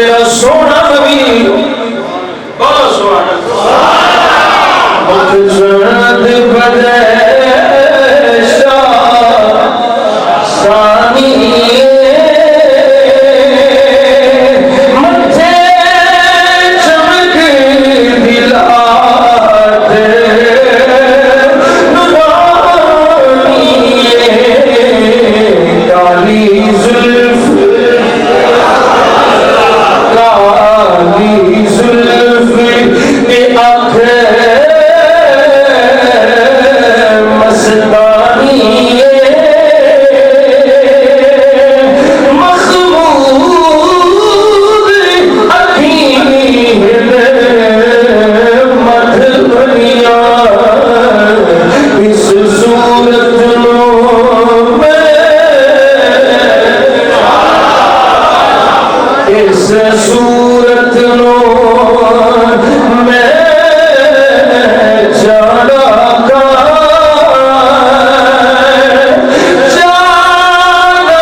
میرا سونا نبی بہت سونا مخزنت بدشا ثانی مجھے چمک دلات نورانی کالی زلف کالی زلف کے آنکھیں مستانی مخمود اکھیں مدھ بنیا اس صورت اس صورت نو میں جانا کا جانے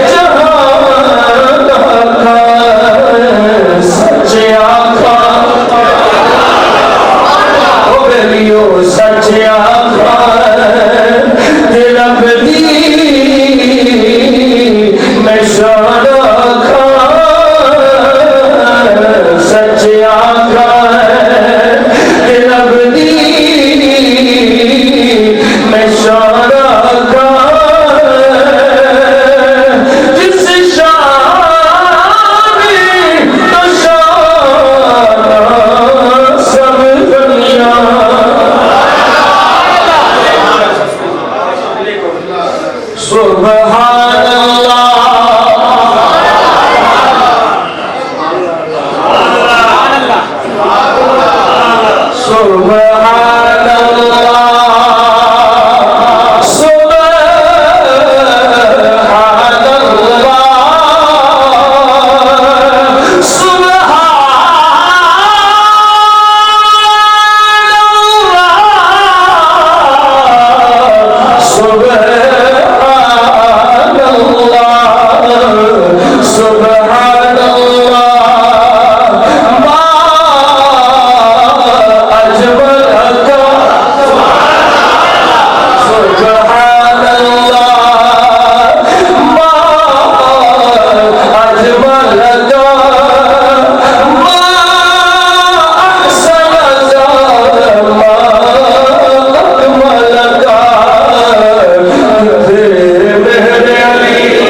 جہاں کا سچے آقا او بیلیو سچے آقا تیرا بدی میں شانا کھا سچے آقا تیرا بدی میں شانا کھا جس شان تو شانا سب دنیا سبحان اللہ سبحان اللہ سبحان اللہ سبحان اللہ ما اجملک سبحان اللہ ما اجملک ما احسن ما اکملک میرے علی